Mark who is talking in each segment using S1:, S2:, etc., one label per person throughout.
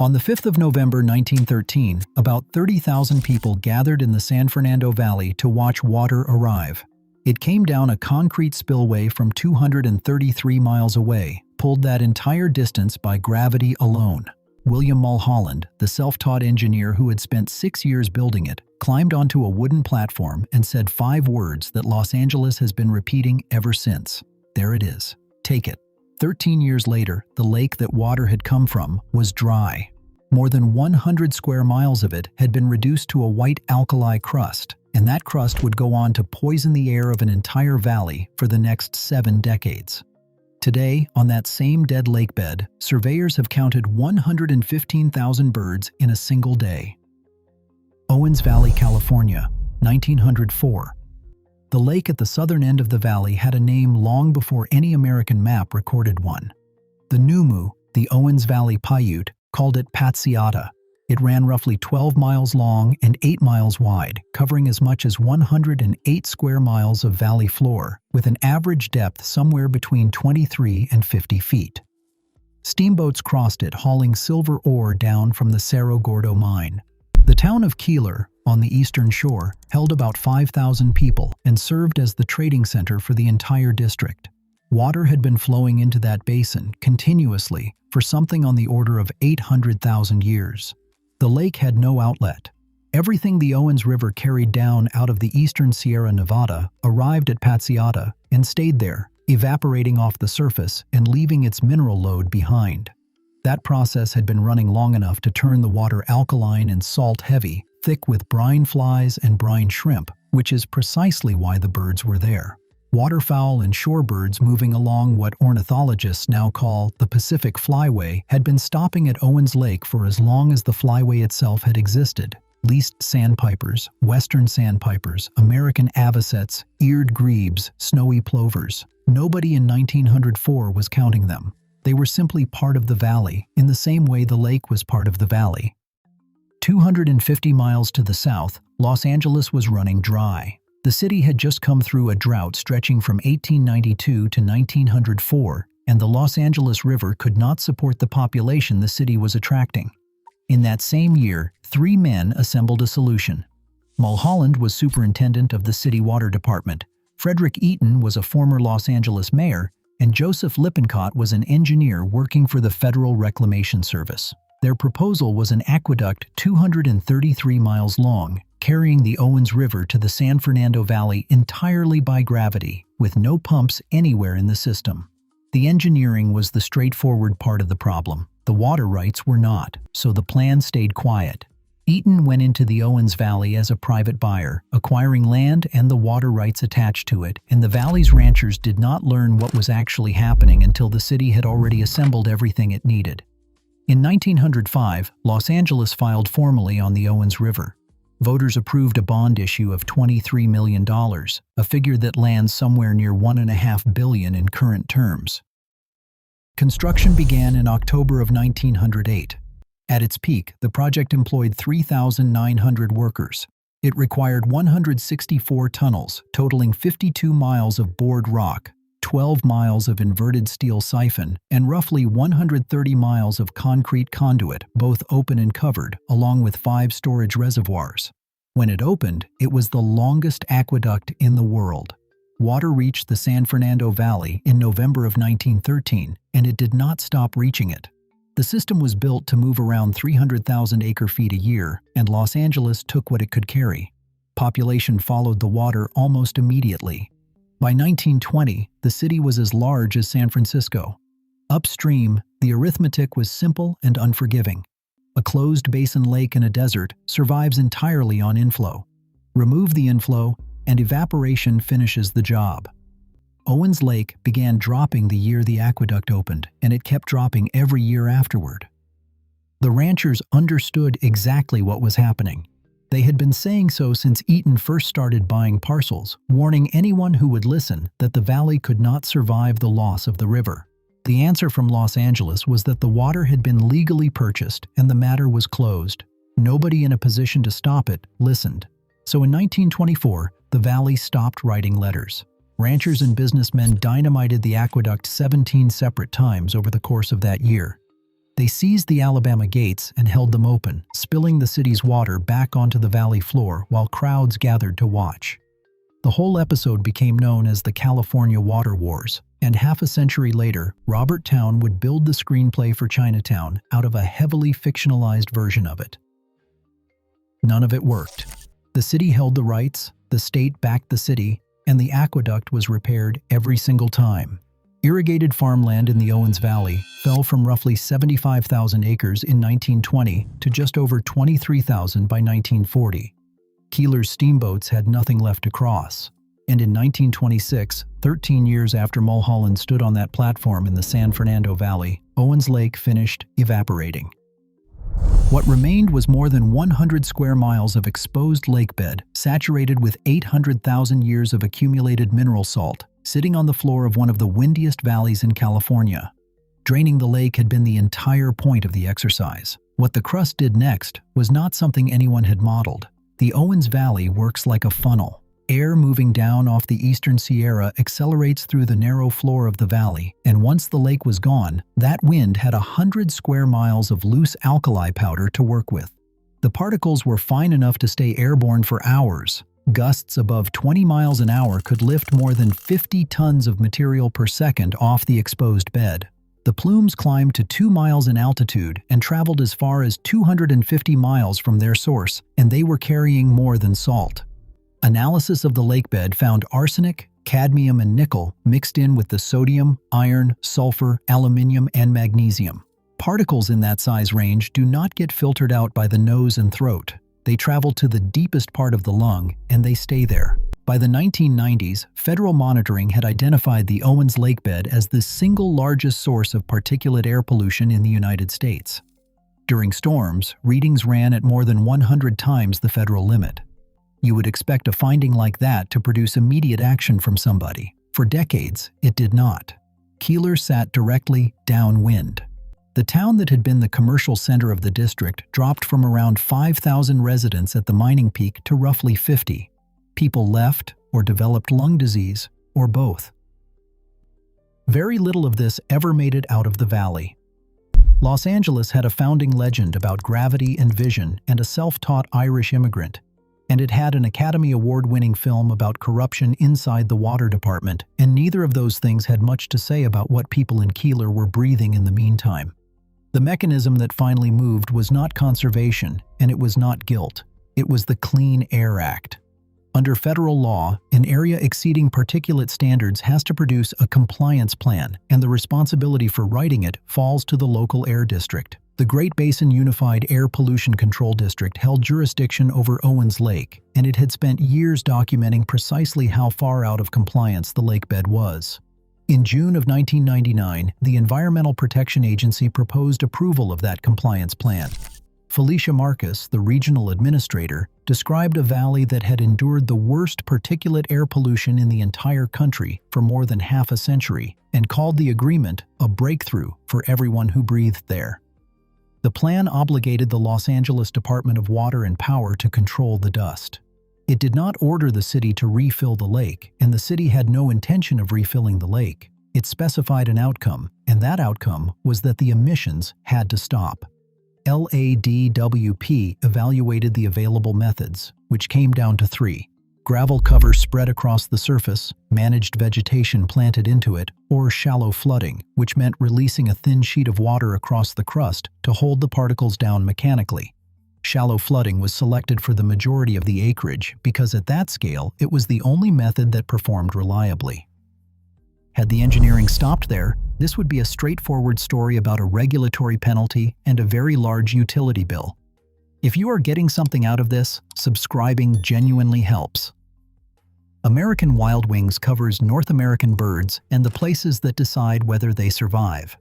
S1: On the 5th of November 1913, about 30,000 people gathered in the San Fernando Valley to watch water arrive. It came down a concrete spillway from 233 miles away, pulled that entire distance by gravity alone. William Mulholland, the self-taught engineer who had spent 6 years building it, climbed onto a wooden platform and said 5 words that Los Angeles has been repeating ever since. There it is. Take it. 13 years later, the lake that water had come from was dry. More than 100 square miles of it had been reduced to a white alkali crust, and that crust would go on to poison the air of an entire valley for the next 7 decades. Today, on that same dead lake bed, surveyors have counted 115,000 birds in a single day. Owens Valley, California, 1904. The lake at the southern end of the valley had a name long before any American map recorded one. The Numu, the Owens Valley Paiute, called it Patsiata. It ran roughly 12 miles long and 8 miles wide, covering as much as 108 square miles of valley floor, with an average depth somewhere between 23 and 50 feet. Steamboats crossed it, hauling silver ore down from the Cerro Gordo mine. The town of Keeler, on the eastern shore, held about 5,000 people and served as the trading center for the entire district. Water had been flowing into that basin continuously for something on the order of 800,000 years. The lake had no outlet. Everything the Owens River carried down out of the eastern Sierra Nevada arrived at Patsiata and stayed there, evaporating off the surface and leaving its mineral load behind. That process had been running long enough to turn the water alkaline and salt-heavy, thick with brine flies and brine shrimp, which is precisely why the birds were there. Waterfowl and shorebirds moving along what ornithologists now call the Pacific Flyway had been stopping at Owens Lake for as long as the flyway itself had existed. Least sandpipers, western sandpipers, American avocets, eared grebes, snowy plovers. Nobody in 1904 was counting them. They were simply part of the valley, in the same way the lake was part of the valley. 250 miles to the south, Los Angeles was running dry. The city had just come through a drought stretching from 1892 to 1904, and the Los Angeles River could not support the population the city was attracting. In that same year, 3 men assembled a solution. Mulholland was superintendent of the city water department, Frederick Eaton was a former Los Angeles mayor, and Joseph Lippincott was an engineer working for the Federal Reclamation Service. Their proposal was an aqueduct 233 miles long, carrying the Owens River to the San Fernando Valley entirely by gravity, with no pumps anywhere in the system. The engineering was the straightforward part of the problem. The water rights were not, so the plan stayed quiet. Eaton went into the Owens Valley as a private buyer, acquiring land and the water rights attached to it, and the valley's ranchers did not learn what was actually happening until the city had already assembled everything it needed. In 1905, Los Angeles filed formally on the Owens River. Voters approved a bond issue of $23 million, a figure that lands somewhere near $1.5 billion in current terms. Construction began in October of 1908. At its peak, the project employed 3,900 workers. It required 164 tunnels, totaling 52 miles of bored rock, 12 miles of inverted steel siphon, and roughly 130 miles of concrete conduit, both open and covered, along with 5 storage reservoirs. When it opened, it was the longest aqueduct in the world. Water reached the San Fernando Valley in November of 1913, and it did not stop reaching it. The system was built to move around 300,000 acre-feet a year, and Los Angeles took what it could carry. Population followed the water almost immediately. By 1920, the city was as large as San Francisco. Upstream, the arithmetic was simple and unforgiving. A closed basin lake in a desert survives entirely on inflow. Remove the inflow, and evaporation finishes the job. Owens Lake began dropping the year the aqueduct opened, and it kept dropping every year afterward. The ranchers understood exactly what was happening. They had been saying so since Eaton first started buying parcels, warning anyone who would listen that the valley could not survive the loss of the river. The answer from Los Angeles was that the water had been legally purchased and the matter was closed. Nobody in a position to stop it listened. So in 1924, the valley stopped writing letters. Ranchers and businessmen dynamited the aqueduct 17 separate times over the course of that year. They seized the Alabama gates and held them open, spilling the city's water back onto the valley floor while crowds gathered to watch. The whole episode became known as the California Water Wars, and half a century later, Robert Towne would build the screenplay for Chinatown out of a heavily fictionalized version of it. None of it worked. The city held the rights, the state backed the city, and the aqueduct was repaired every single time. Irrigated farmland in the Owens Valley fell from roughly 75,000 acres in 1920 to just over 23,000 by 1940. Keeler's steamboats had nothing left to cross, and in 1926, 13 years after Mulholland stood on that platform in the San Fernando Valley, Owens Lake finished evaporating. What remained was more than 100 square miles of exposed lakebed, saturated with 800,000 years of accumulated mineral salt, sitting on the floor of one of the windiest valleys in California. Draining the lake had been the entire point of the exercise. What the crust did next was not something anyone had modeled. The Owens Valley works like a funnel. Air moving down off the eastern Sierra accelerates through the narrow floor of the valley, and once the lake was gone, that wind had 100 square miles of loose alkali powder to work with. The particles were fine enough to stay airborne for hours. Gusts above 20 miles an hour could lift more than 50 tons of material per second off the exposed bed. The plumes climbed to 2 miles in altitude and traveled as far as 250 miles from their source, and they were carrying more than salt. Analysis of the lakebed found arsenic, cadmium, and nickel mixed in with the sodium, iron, sulfur, aluminium, and magnesium. Particles in that size range do not get filtered out by the nose and throat. They travel to the deepest part of the lung, and they stay there. By the 1990s, federal monitoring had identified the Owens Lakebed as the single largest source of particulate air pollution in the United States. During storms, readings ran at more than 100 times the federal limit. You would expect a finding like that to produce immediate action from somebody. For decades, it did not. Keeler sat directly downwind. The town that had been the commercial center of the district dropped from around 5,000 residents at the mining peak to roughly 50. People left or developed lung disease, or both. Very little of this ever made it out of the valley. Los Angeles had a founding legend about gravity and vision and a self-taught Irish immigrant, and it had an Academy Award-winning film about corruption inside the water department, and neither of those things had much to say about what people in Keeler were breathing in the meantime. The mechanism that finally moved was not conservation, and it was not guilt. It was the Clean Air Act. Under federal law, an area exceeding particulate standards has to produce a compliance plan, and the responsibility for writing it falls to the local air district. The Great Basin Unified Air Pollution Control District held jurisdiction over Owens Lake, and it had spent years documenting precisely how far out of compliance the lakebed was. In June of 1999, the Environmental Protection Agency proposed approval of that compliance plan. Felicia Marcus, the regional administrator, described a valley that had endured the worst particulate air pollution in the entire country for more than half a century, and called the agreement a breakthrough for everyone who breathed there. The plan obligated the Los Angeles Department of Water and Power to control the dust. It did not order the city to refill the lake, and the city had no intention of refilling the lake. It specified an outcome, and that outcome was that the emissions had to stop. LADWP evaluated the available methods, which came down to 3. Gravel cover spread across the surface, managed vegetation planted into it, or shallow flooding, which meant releasing a thin sheet of water across the crust to hold the particles down mechanically. Shallow flooding was selected for the majority of the acreage because at that scale, it was the only method that performed reliably. Had the engineering stopped there, this would be a straightforward story about a regulatory penalty and a very large utility bill. If you are getting something out of this, subscribing genuinely helps. American Wild Wings covers North American birds and the places that decide whether they survive.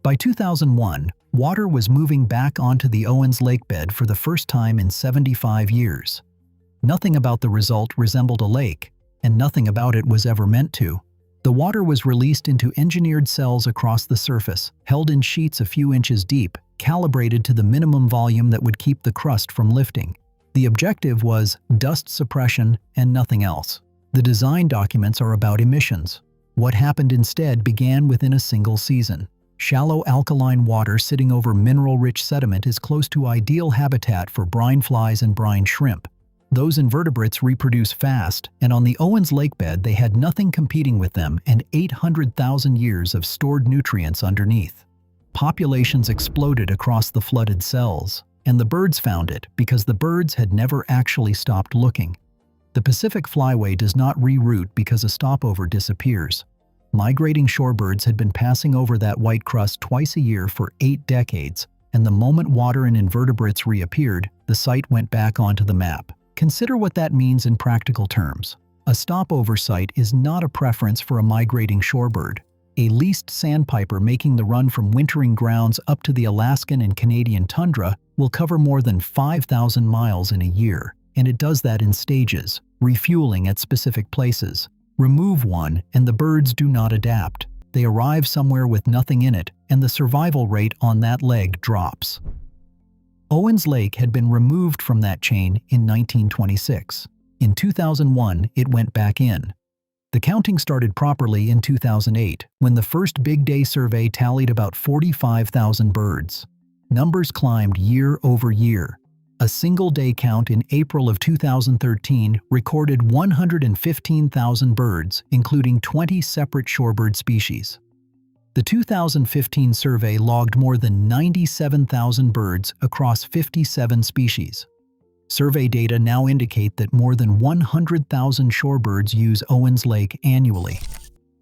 S1: By 2001, water was moving back onto the Owens Lakebed for the first time in 75 years. Nothing about the result resembled a lake, and nothing about it was ever meant to. The water was released into engineered cells across the surface, held in sheets a few inches deep, calibrated to the minimum volume that would keep the crust from lifting. The objective was dust suppression and nothing else. The design documents are about emissions. What happened instead began within a single season. Shallow alkaline water sitting over mineral-rich sediment is close to ideal habitat for brine flies and brine shrimp. Those invertebrates reproduce fast, and on the Owens Lake bed they had nothing competing with them and 800,000 years of stored nutrients underneath. Populations exploded across the flooded cells, and the birds found it because the birds had never actually stopped looking. The Pacific Flyway does not reroute because a stopover disappears. Migrating shorebirds had been passing over that white crust twice a year for 8 decades, and the moment water and invertebrates reappeared, the site went back onto the map. Consider what that means in practical terms. A stopover site is not a preference for a migrating shorebird. A leased sandpiper making the run from wintering grounds up to the Alaskan and Canadian tundra will cover more than 5,000 miles in a year, and it does that in stages, refueling at specific places. Remove one, and the birds do not adapt. They arrive somewhere with nothing in it, and the survival rate on that leg drops. Owens Lake had been removed from that chain in 1926. In 2001, it went back in. The counting started properly in 2008, when the first Big Day survey tallied about 45,000 birds. Numbers climbed year over year. A single-day count in April of 2013 recorded 115,000 birds, including 20 separate shorebird species. The 2015 survey logged more than 97,000 birds across 57 species. Survey data now indicate that more than 100,000 shorebirds use Owens Lake annually.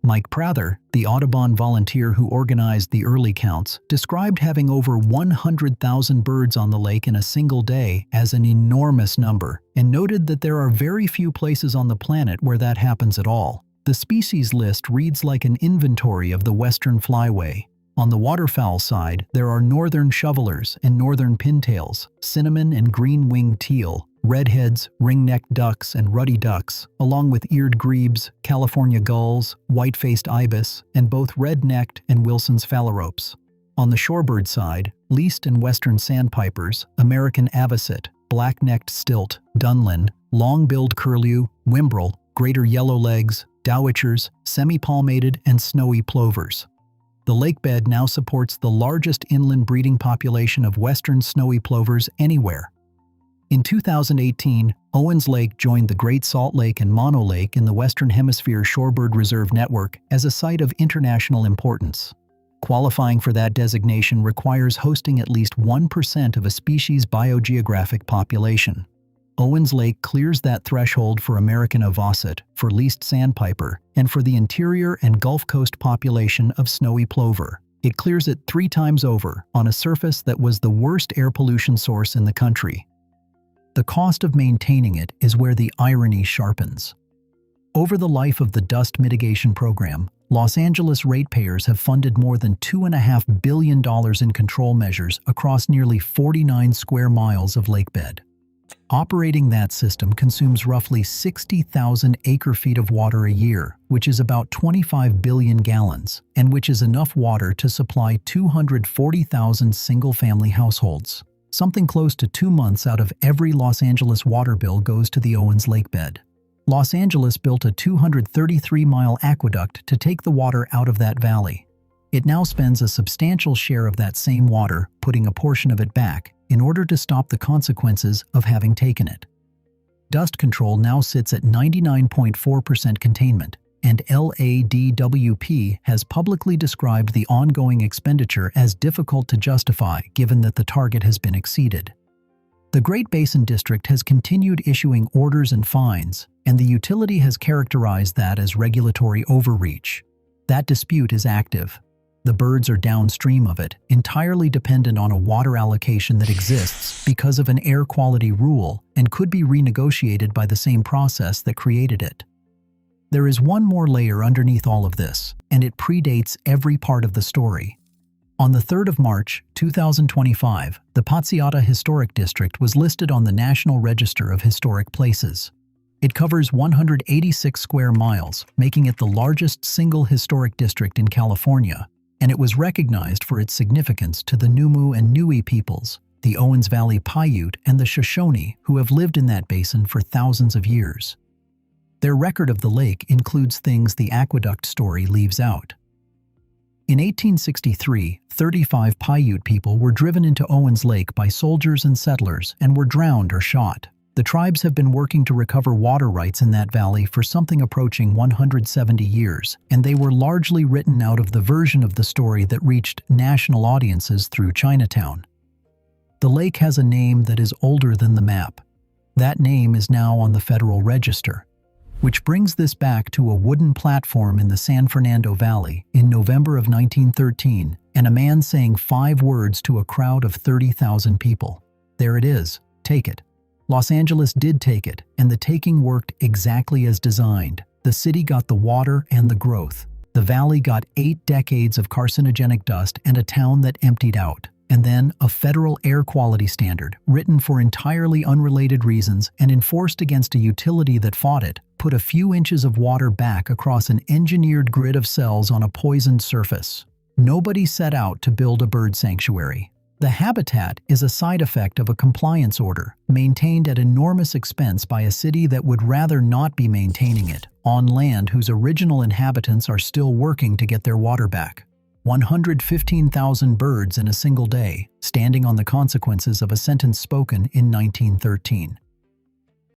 S1: Mike Prather, the Audubon volunteer who organized the early counts, described having over 100,000 birds on the lake in a single day as an enormous number, and noted that there are very few places on the planet where that happens at all. The species list reads like an inventory of the Western Flyway. On the waterfowl side, there are northern shovelers and northern pintails, cinnamon and green-winged teal, redheads, ring-necked ducks, and ruddy ducks, along with eared grebes, California gulls, white-faced ibis, and both red-necked and Wilson's phalaropes. On the shorebird side, least and western sandpipers, American avocet, black-necked stilt, dunlin, long-billed curlew, whimbrel, greater yellowlegs, dowitchers, semi-palmated, and snowy plovers. The lake bed now supports the largest inland breeding population of western snowy plovers anywhere. In 2018, Owens Lake joined the Great Salt Lake and Mono Lake in the Western Hemisphere Shorebird Reserve Network as a site of international importance. Qualifying for that designation requires hosting at least 1% of a species' biogeographic population. Owens Lake clears that threshold for American avocet, for least sandpiper, and for the interior and Gulf Coast population of snowy plover. It clears it 3 times over on a surface that was the worst air pollution source in the country. The cost of maintaining it is where the irony sharpens. Over the life of the dust mitigation program, Los Angeles ratepayers have funded more than $2.5 billion in control measures across nearly 49 square miles of lakebed. Operating that system consumes roughly 60,000 acre-feet of water a year, which is about 25 billion gallons, and which is enough water to supply 240,000 single-family households. Something close to 2 months out of every Los Angeles water bill goes to the Owens Lake bed. Los Angeles built a 233-mile aqueduct to take the water out of that valley. It now spends a substantial share of that same water, putting a portion of it back, in order to stop the consequences of having taken it. Dust control now sits at 99.4% containment, and LADWP has publicly described the ongoing expenditure as difficult to justify given that the target has been exceeded. The Great Basin District has continued issuing orders and fines, and the utility has characterized that as regulatory overreach. That dispute is active. The birds are downstream of it, entirely dependent on a water allocation that exists because of an air quality rule and could be renegotiated by the same process that created it. There is one more layer underneath all of this, and it predates every part of the story. On the 3rd of March, 2025, the Pacific Historic District was listed on the National Register of Historic Places. It covers 186 square miles, making it the largest single historic district in California, and it was recognized for its significance to the Numu and Nui peoples, the Owens Valley Paiute and the Shoshone, who have lived in that basin for thousands of years. Their record of the lake includes things the aqueduct story leaves out. In 1863, 35 Paiute people were driven into Owens Lake by soldiers and settlers and were drowned or shot. The tribes have been working to recover water rights in that valley for something approaching 170 years, and they were largely written out of the version of the story that reached national audiences through Chinatown. The lake has a name that is older than the map. That name is now on the Federal Register, which brings this back to a wooden platform in the San Fernando Valley in November of 1913, and a man saying 5 words to a crowd of 30,000 people. There it is. Take it. Los Angeles did take it, and the taking worked exactly as designed. The city got the water and the growth. The valley got 8 decades of carcinogenic dust and a town that emptied out. And then a federal air quality standard, written for entirely unrelated reasons and enforced against a utility that fought it, put a few inches of water back across an engineered grid of cells on a poisoned surface. Nobody set out to build a bird sanctuary. The habitat is a side effect of a compliance order, maintained at enormous expense by a city that would rather not be maintaining it, on land whose original inhabitants are still working to get their water back. 115,000 birds in a single day, standing on the consequences of a sentence spoken in 1913.